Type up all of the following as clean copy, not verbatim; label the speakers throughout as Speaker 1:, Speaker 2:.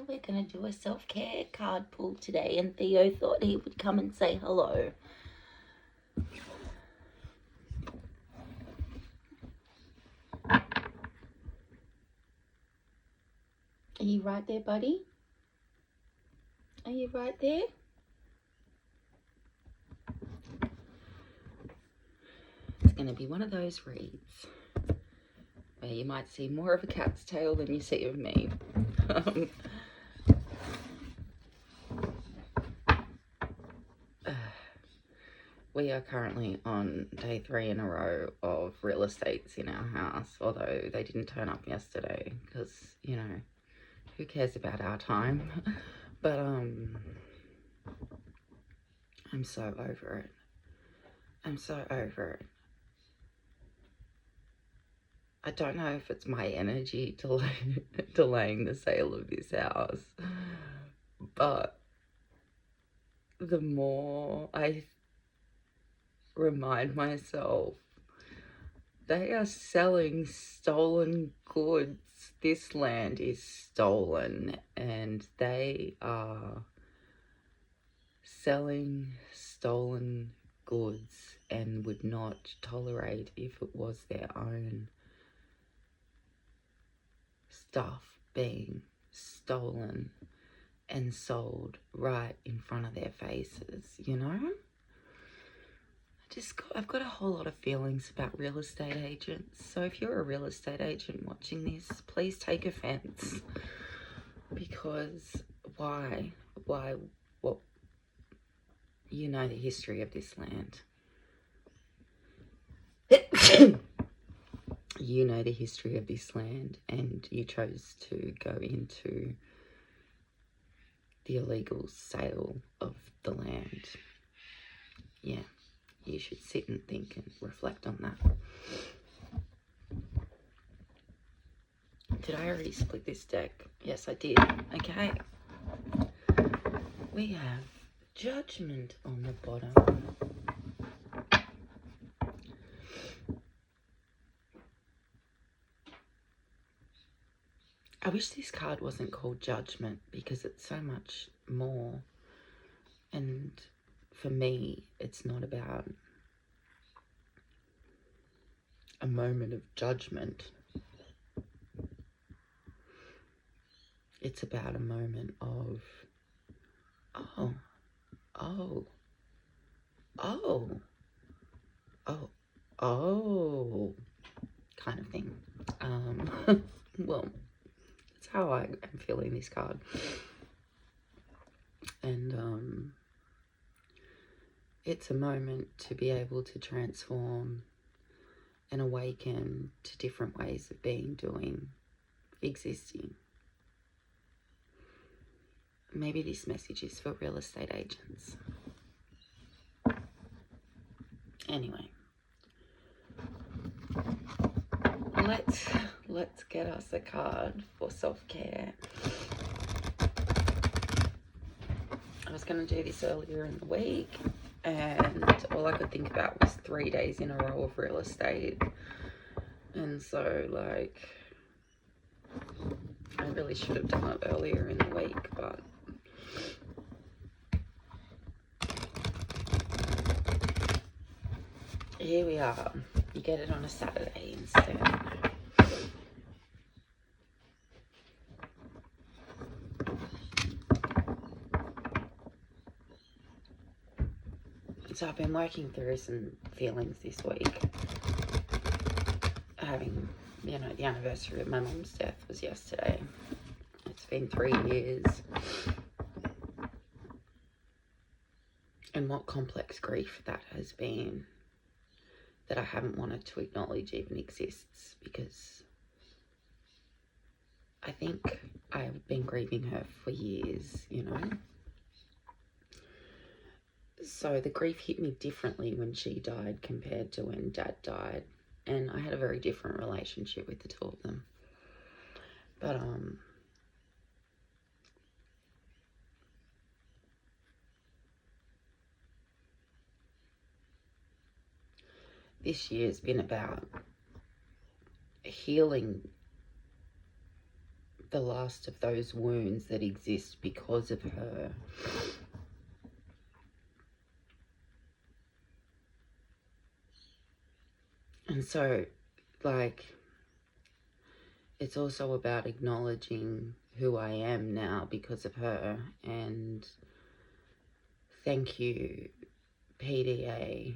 Speaker 1: we're going to do a self-care card pull today, and Theo thought he would come and say hello. Are you right there, buddy? Are you right there? It's going to be one of those reads where you might see more of a cat's tail than you see of me. We are currently on day 3 in a row of real estates in our house, although they didn't turn up yesterday because, you know, who cares about our time? But I'm so over it. I'm so over it. I don't know if it's my energy delaying the sale of this house, but the more I remind myself, they are selling stolen goods. This land is stolen, and they are selling stolen goods and would not tolerate if it was their own stuff being stolen and sold right in front of their faces, you know? I've got a whole lot of feelings about real estate agents. So if you're a real estate agent watching this, please take offense. Because why? What? You know the history of this land. You know the history of this land, and you chose to go into the illegal sale of the land. Yeah. You should sit and think and reflect on that. Did I already split this deck? Yes, I did. Okay. We have Judgment on the bottom. I wish this card wasn't called Judgment because it's so much more. And for me, it's not about a moment of judgment. It's about a moment of, oh, kind of thing. Well, that's how I am feeling this card. And it's a moment to be able to transform and awaken to different ways of being, doing, existing. Maybe this message is for real estate agents. Anyway, let's get us a card for self-care. I was going to do this earlier in the week, and all I could think about was 3 days in a row of real estate. And so, like, I really should have done it earlier in the week, but here we are. You get it on a Saturday instead. So I've been working through some feelings this week. Having, you know, the anniversary of my mum's death was yesterday. It's been 3 years. And what complex grief that has been, that I haven't wanted to acknowledge even exists, because I think I've been grieving her for years, you know. So the grief hit me differently when she died compared to when Dad died. And I had a very different relationship with the two of them. But, this year's been about healing the last of those wounds that exist because of her. And so, like, it's also about acknowledging who I am now because of her. And thank you, PDA,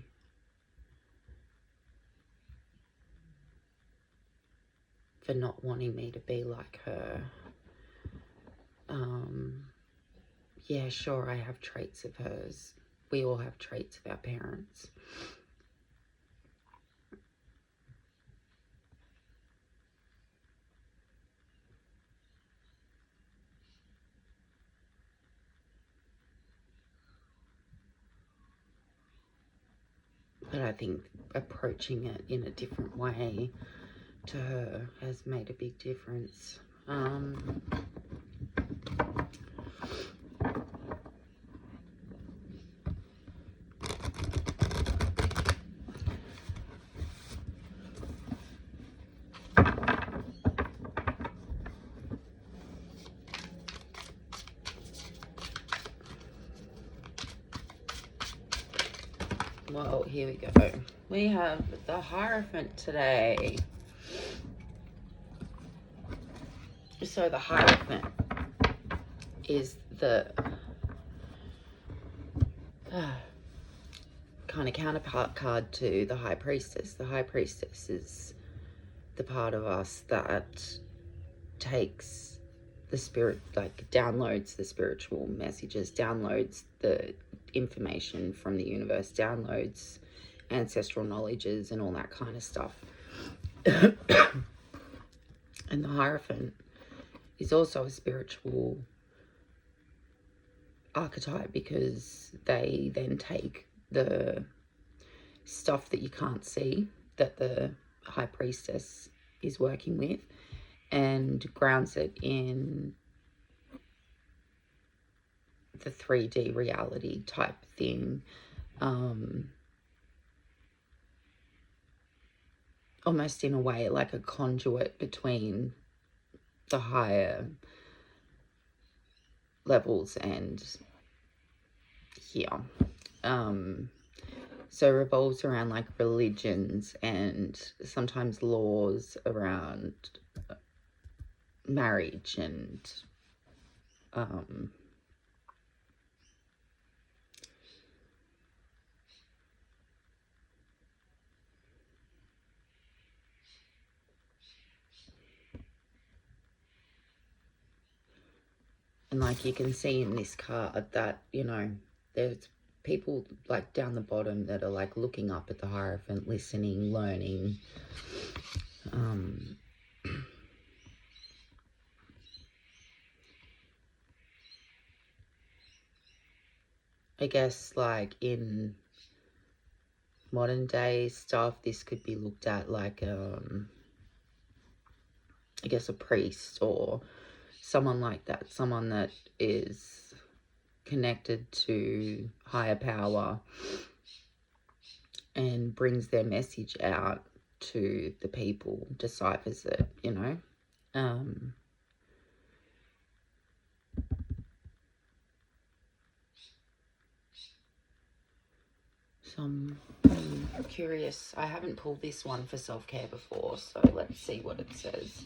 Speaker 1: for not wanting me to be like her. Yeah, sure, I have traits of hers. We all have traits of our parents. But I think approaching it in a different way to her has made a big difference. Well, here we go. We have the Hierophant today. So the Hierophant is the kind of counterpart card to the High Priestess. The High Priestess is the part of us that takes the spirit, like downloads the spiritual messages, downloads the information from the universe, downloads ancestral knowledges and all that kind of stuff. And the Hierophant is also a spiritual archetype because they then take the stuff that you can't see that the High Priestess is working with and grounds it in the 3D reality type thing. Almost in a way like a conduit between the higher levels and here. So revolves around like religions and sometimes laws around marriage and and like you can see in this card that, you know, there's people like down the bottom that are like looking up at the Hierophant, listening, learning. I guess like in modern day stuff, this could be looked at like, I guess a priest or someone like that, someone that is connected to higher power and brings their message out to the people, deciphers it, you know. So I'm curious. I haven't pulled this one for self-care before, so let's see what it says.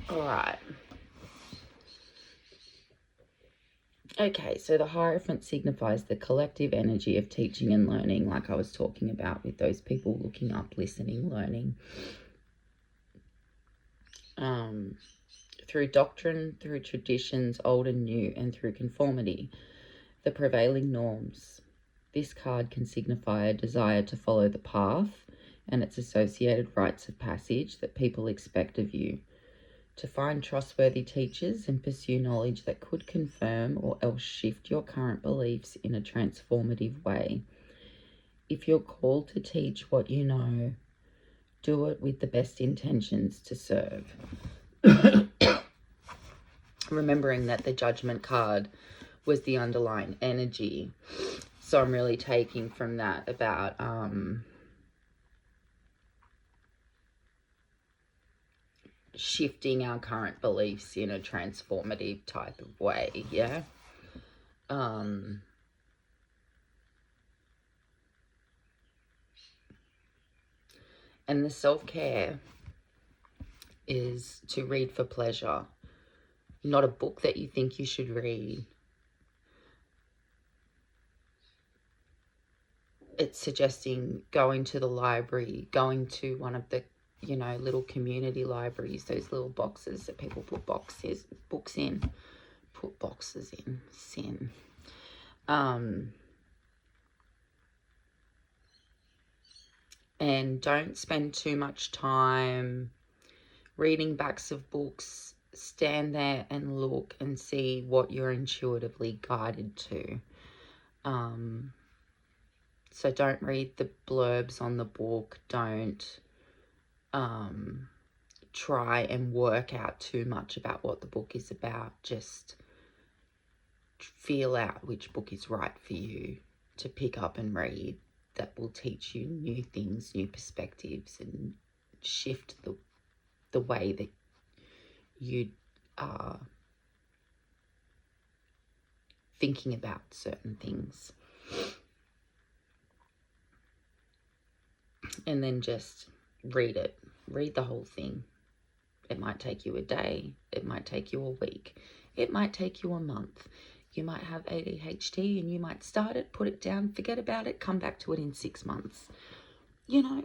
Speaker 1: All right. Okay, so the Hierophant signifies the collective energy of teaching and learning, like I was talking about with those people looking up, listening, learning. Through doctrine, through traditions, old and new, and through conformity, the prevailing norms. This card can signify a desire to follow the path and its associated rites of passage that people expect of you, to find trustworthy teachers and pursue knowledge that could confirm or else shift your current beliefs in a transformative way. If you're called to teach what you know, do it with the best intentions to serve. Remembering that the Judgment card was the underlying energy. So I'm really taking from that about shifting our current beliefs in a transformative type of way, yeah? And the self-care is to read for pleasure, not a book that you think you should read. It's suggesting going to the library, going to one of the, you know, little community libraries, those little boxes that people put books in. Put boxes in, sin. And don't spend too much time reading backs of books. Stand there and look and see what you're intuitively guided to. So don't read the blurbs on the book. Don't try and work out too much about what the book is about. Just feel out which book is right for you to pick up and read, that will teach you new things, new perspectives, and shift the way that you are thinking about certain things. And then just read it. Read the whole thing. It might take you a day. It might take you a week. It might take you a month. You might have ADHD and you might start it, put it down, forget about it, come back to it in 6 months. You know,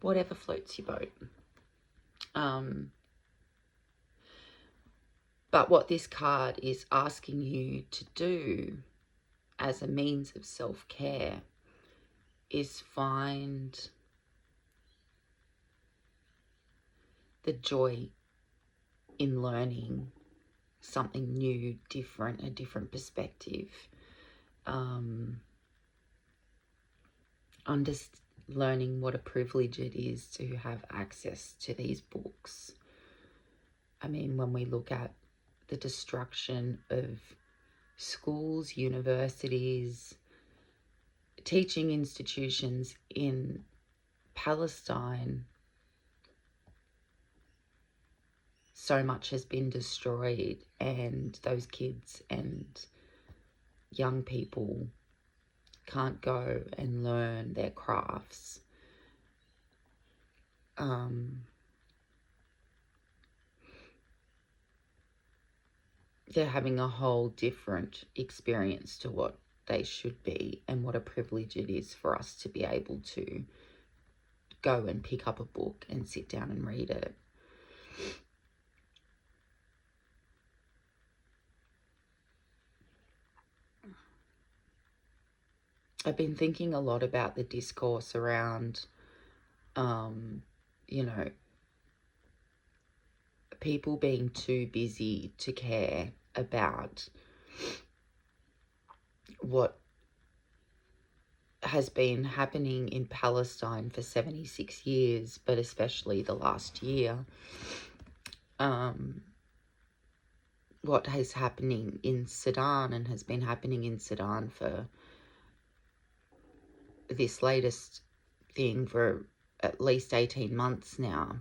Speaker 1: whatever floats your boat. But what this card is asking you to do as a means of self-care is find the joy in learning something new, different, a different perspective. Learning what a privilege it is to have access to these books. I mean, when we look at the destruction of schools, universities, teaching institutions in Palestine, so much has been destroyed, and those kids and young people can't go and learn their crafts. They're having a whole different experience to what they should be, and what a privilege it is for us to be able to go and pick up a book and sit down and read it. I've been thinking a lot about the discourse around, you know, people being too busy to care about what has been happening in Palestine for 76 years, but especially the last year. What is happening in Sudan and has been happening in Sudan for this latest thing for at least 18 months now.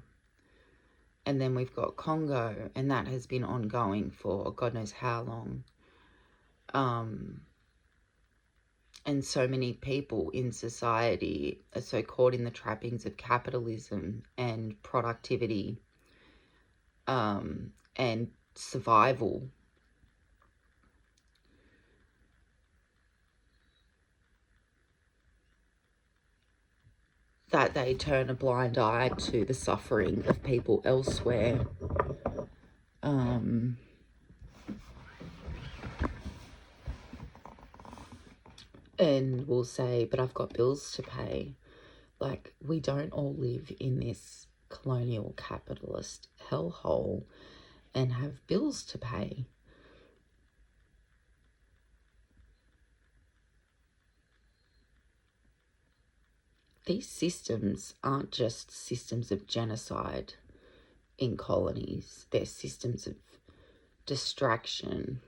Speaker 1: And then we've got Congo, and that has been ongoing for God knows how long. And so many people in society are so caught in the trappings of capitalism and productivity and survival that they turn a blind eye to the suffering of people elsewhere. And will say, but I've got bills to pay. Like, we don't all live in this colonial capitalist hellhole and have bills to pay. These systems aren't just systems of genocide in colonies. They're systems of distraction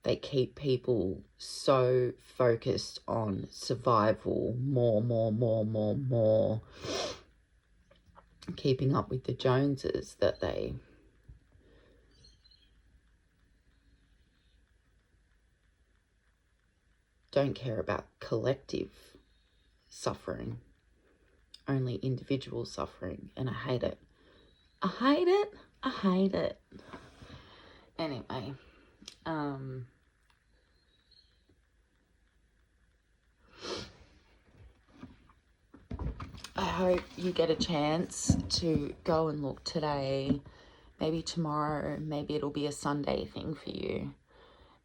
Speaker 1: they keep people so focused on survival, more, keeping up with the Joneses, that they don't care about collective suffering, only individual suffering. And I hate it. I hate it. I hate it. Anyway, I hope you get a chance to go and look today, maybe tomorrow, maybe it'll be a Sunday thing for you.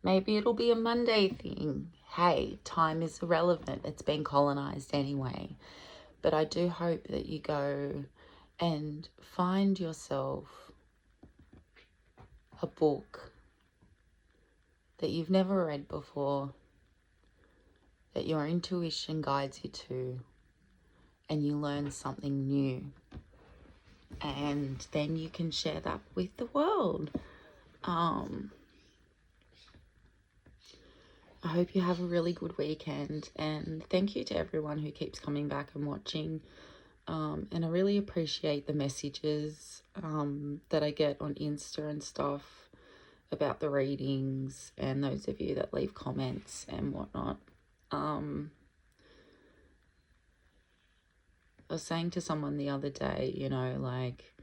Speaker 1: Maybe it'll be a Monday thing. Hey, time is irrelevant. It's been colonized anyway. But I do hope that you go and find yourself a book that you've never read before, that your intuition guides you to, and you learn something new. And then you can share that with the world. I hope you have a really good weekend, and thank you to everyone who keeps coming back and watching. And I really appreciate the messages that I get on Insta and stuff about the readings, and those of you that leave comments and whatnot. I was saying to someone the other day, you know, like,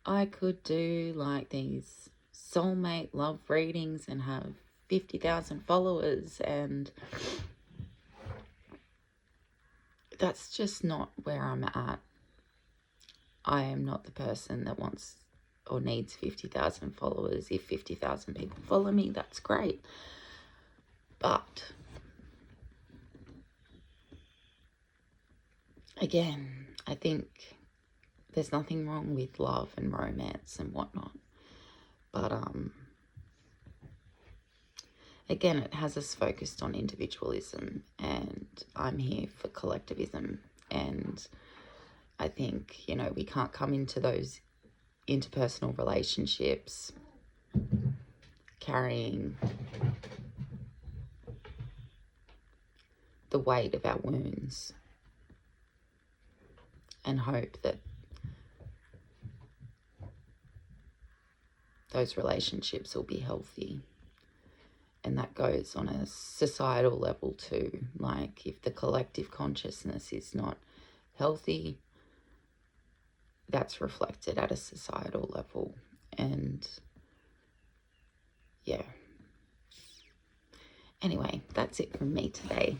Speaker 1: I could do like these soulmate love readings and have 50,000 followers, and that's just not where I'm at. I am not the person that wants or needs 50,000 followers. If 50,000 people follow me, that's great. But again, I think there's nothing wrong with love and romance and whatnot. But again, it has us focused on individualism, and I'm here for collectivism. And I think, you know, we can't come into those interpersonal relationships carrying the weight of our wounds and hope that those relationships will be healthy. And that goes on a societal level too. Like, if the collective consciousness is not healthy, that's reflected at a societal level. And yeah. Anyway, that's it from me today.